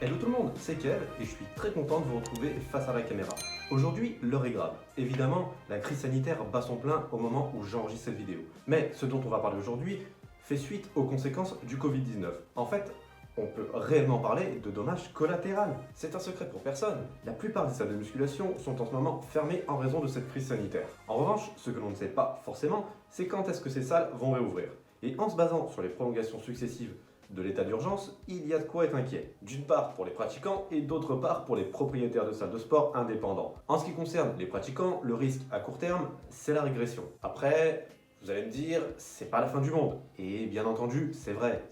Hello tout le monde, c'est Kev et je suis très content de vous retrouver face à la caméra. Aujourd'hui, l'heure est grave. Évidemment, la crise sanitaire bat son plein au moment où j'enregistre cette vidéo. Mais ce dont on va parler aujourd'hui fait suite aux conséquences du Covid-19. En fait, on peut réellement parler de dommages collatéraux. C'est un secret pour personne. La plupart des salles de musculation sont en ce moment fermées en raison de cette crise sanitaire. En revanche, ce que l'on ne sait pas forcément, c'est quand est-ce que ces salles vont réouvrir. Et en se basant sur les prolongations successives de l'état d'urgence, il y a de quoi être inquiet. D'une part pour les pratiquants et d'autre part pour les propriétaires de salles de sport indépendants. En ce qui concerne les pratiquants, le risque à court terme, c'est la régression. Après, vous allez me dire, c'est pas la fin du monde. Et bien entendu, c'est vrai,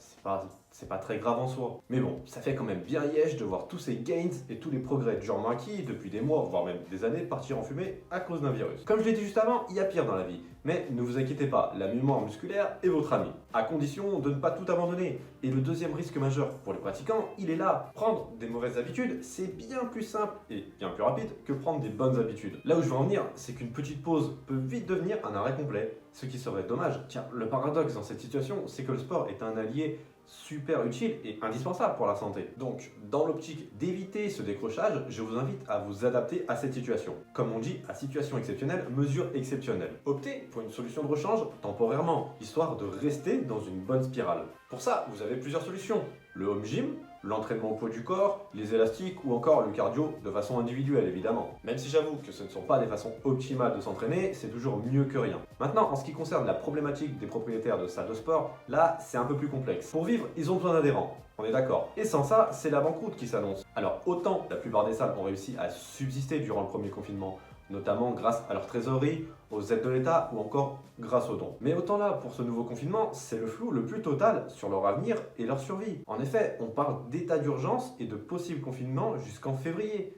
c'est pas très grave en soi. Mais bon, ça fait quand même bien liège de voir tous ces gains et tous les progrès durement acquis depuis des mois, voire même des années, partir en fumée à cause d'un virus. Comme je l'ai dit juste avant, il y a pire dans la vie. Mais ne vous inquiétez pas, la mémoire musculaire est votre ami, à condition de ne pas tout abandonner. Et le deuxième risque majeur pour les pratiquants, il est là. Prendre des mauvaises habitudes, c'est bien plus simple et bien plus rapide que prendre des bonnes habitudes. Là où je veux en venir, c'est qu'une petite pause peut vite devenir un arrêt complet, ce qui serait dommage. Tiens, le paradoxe dans cette situation, c'est que le sport est un allié super utile et indispensable pour la santé. Donc, dans l'optique d'éviter ce décrochage, je vous invite à vous adapter à cette situation. Comme on dit, à situation exceptionnelle, mesure exceptionnelle. Optez pour une solution de rechange temporairement, histoire de rester dans une bonne spirale. Pour ça, vous avez plusieurs solutions. Le home gym, l'entraînement au poids du corps, les élastiques ou encore le cardio de façon individuelle évidemment. Même si j'avoue que ce ne sont pas des façons optimales de s'entraîner, c'est toujours mieux que rien. Maintenant, en ce qui concerne la problématique des propriétaires de salles de sport, là c'est un peu plus complexe. Pour vivre, ils ont besoin d'adhérents. On est d'accord. Et sans ça, c'est la banqueroute qui s'annonce. Alors autant la plupart des salles ont réussi à subsister durant le premier confinement, notamment grâce à leur trésorerie, aux aides de l'État ou encore grâce aux dons. Mais autant là, pour ce nouveau confinement, c'est le flou le plus total sur leur avenir et leur survie. En effet, on parle d'état d'urgence et de possible confinement jusqu'en février.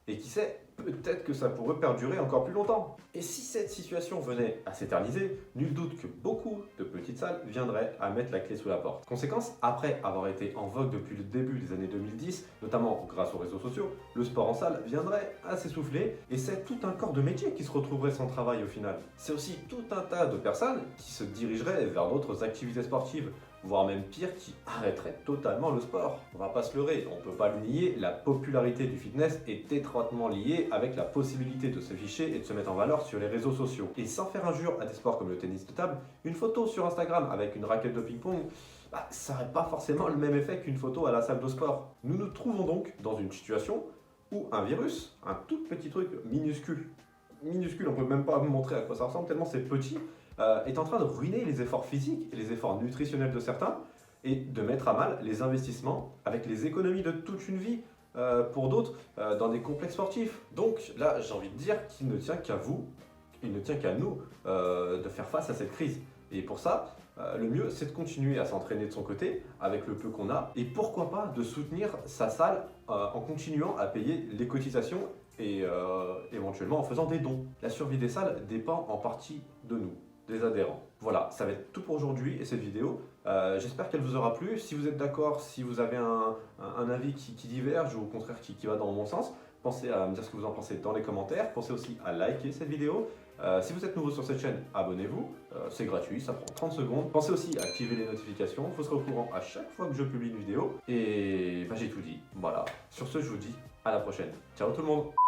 Et qui sait, peut-être que ça pourrait perdurer encore plus longtemps. Et si cette situation venait à s'éterniser, nul doute que beaucoup de petites salles viendraient à mettre la clé sous la porte. Conséquence, après avoir été en vogue depuis le début des années 2010, notamment grâce aux réseaux sociaux, le sport en salle viendrait à s'essouffler et c'est tout un corps de métier qui se retrouverait sans travail au final. C'est aussi tout un tas de personnes qui se dirigeraient vers d'autres activités sportives, voire même pire, qui arrêterait totalement le sport. On va pas se leurrer, on peut pas le nier, la popularité du fitness est étroitement liée avec la possibilité de s'afficher et de se mettre en valeur sur les réseaux sociaux. Et sans faire injure à des sports comme le tennis de table, une photo sur Instagram avec une raquette de ping-pong, ça n'aurait pas forcément le même effet qu'une photo à la salle de sport. Nous nous trouvons donc dans une situation où un virus, un tout petit truc minuscule, on peut même pas vous montrer à quoi ça ressemble tellement c'est petit, est en train de ruiner les efforts physiques et les efforts nutritionnels de certains et de mettre à mal les investissements avec les économies de toute une vie pour d'autres dans des complexes sportifs. Donc là, j'ai envie de dire qu'il ne tient qu'à vous, il ne tient qu'à nous de faire face à cette crise. Et pour ça, le mieux, c'est de continuer à s'entraîner de son côté avec le peu qu'on a et pourquoi pas de soutenir sa salle en continuant à payer les cotisations et éventuellement en faisant des dons. La survie des salles dépend en partie de nous, des adhérents. Voilà, ça va être tout pour aujourd'hui et cette vidéo. J'espère qu'elle vous aura plu. Si vous êtes d'accord, si vous avez un avis qui diverge ou au contraire qui va dans mon sens, pensez à me dire ce que vous en pensez dans les commentaires. Pensez aussi à liker cette vidéo. Si vous êtes nouveau sur cette chaîne, abonnez-vous. C'est gratuit, ça prend 30 secondes. Pensez aussi à activer les notifications. Vous serez au courant à chaque fois que je publie une vidéo. Et j'ai tout dit. Voilà. Sur ce, je vous dis à la prochaine. Ciao tout le monde!